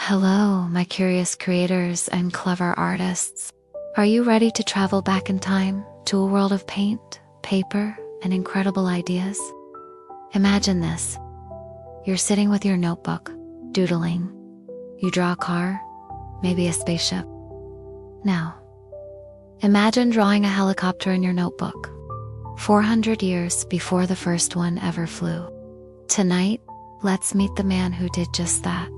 Hello, my curious creators and clever artists. Are you ready to travel back in time to a world of paint, paper, and incredible ideas? Imagine this. You're sitting with your notebook, doodling. You draw a car, maybe a spaceship. Now, imagine drawing a helicopter in your notebook, 400 years before the first one ever flew. Tonight, let's meet the man who did just that.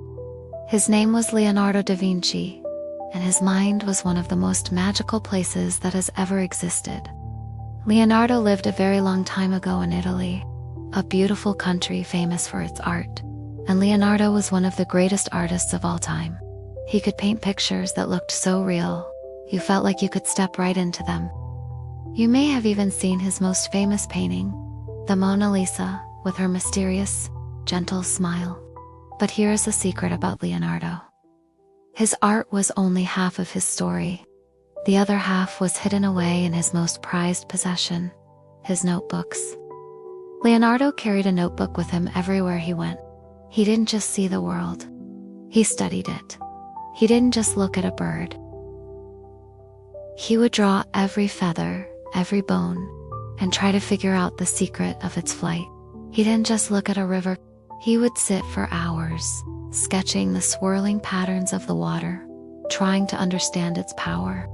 His name was Leonardo da Vinci, and his mind was one of the most magical places that has ever existed. Leonardo lived a very long time ago in Italy, a beautiful country famous for its art, and Leonardo was one of the greatest artists of all time. He could paint pictures that looked so real, you felt like you could step right into them. You may have even seen his most famous painting, the Mona Lisa, with her mysterious, gentle smile. But here's a secret about Leonardo. His art was only half of his story. The other half was hidden away in his most prized possession, his notebooks. Leonardo carried a notebook with him everywhere he went. He didn't just see the world, he studied it. He didn't just look at a bird. He would draw every feather, every bone, and try to figure out the secret of its flight. He didn't just look at a river. He would sit for hours, sketching the swirling patterns of the water, trying to understand its power.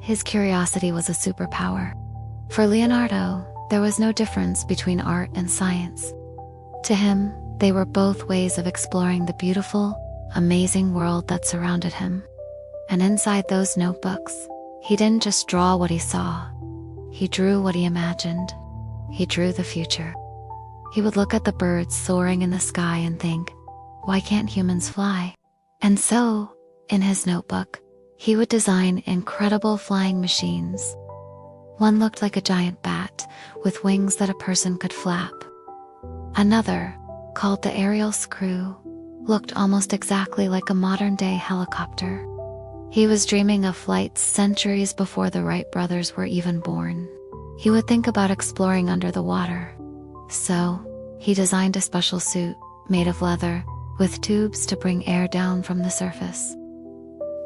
His curiosity was a superpower. For Leonardo, there was no difference between art and science. To him, they were both ways of exploring the beautiful, amazing world that surrounded him. And inside those notebooks, he didn't just draw what he saw. He drew what he imagined. He drew the future. He would look at the birds soaring in the sky and think, why can't humans fly? And so, in his notebook, he would design incredible flying machines. One looked like a giant bat, with wings that a person could flap. Another, called the aerial screw, looked almost exactly like a modern-day helicopter. He was dreaming of flights centuries before the Wright brothers were even born. He would think about exploring under the water. So, he designed a special suit, made of leather, with tubes to bring air down from the surface.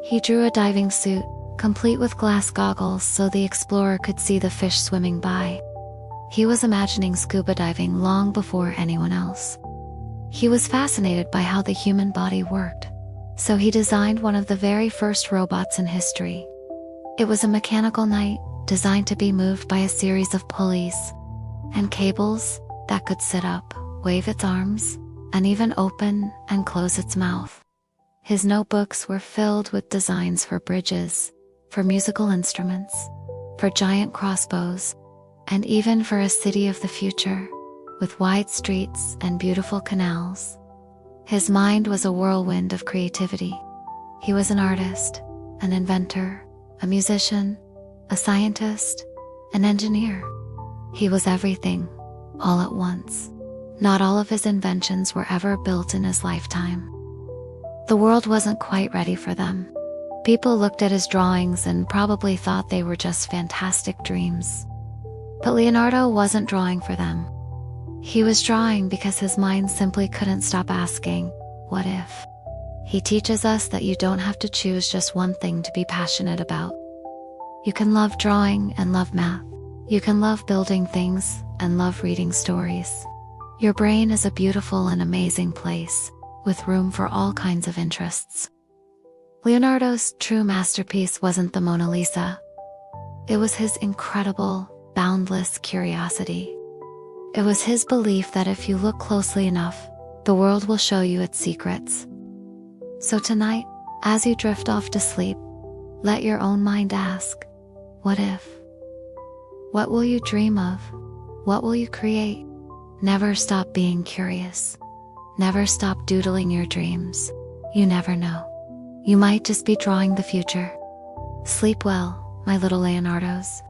He drew a diving suit, complete with glass goggles so the explorer could see the fish swimming by. He was imagining scuba diving long before anyone else. He was fascinated by how the human body worked, so he designed one of the very first robots in history. It was a mechanical knight, designed to be moved by a series of pulleys and cables that could sit up, wave its arms, and even open and close its mouth. His notebooks were filled with designs for bridges, for musical instruments, for giant crossbows, and even for a city of the future, with wide streets and beautiful canals. His mind was a whirlwind of creativity. He was an artist, an inventor, a musician, a scientist, an engineer. He was everything, all at once. Not all of his inventions were ever built in his lifetime. The world wasn't quite ready for them. People looked at his drawings and probably thought they were just fantastic dreams. But Leonardo wasn't drawing for them. He was drawing because his mind simply couldn't stop asking, what if? He teaches us that you don't have to choose just one thing to be passionate about. You can love drawing and love math. You can love building things and love reading stories. Your brain is a beautiful and amazing place, with room for all kinds of interests. Leonardo's true masterpiece wasn't the Mona Lisa. It was his incredible, boundless curiosity. It was his belief that if you look closely enough, the world will show you its secrets. So tonight, as you drift off to sleep, let your own mind ask, what if? What will you dream of? What will you create? Never stop being curious. Never stop doodling your dreams. You never know. You might just be drawing the future. Sleep well, my little Leonardos.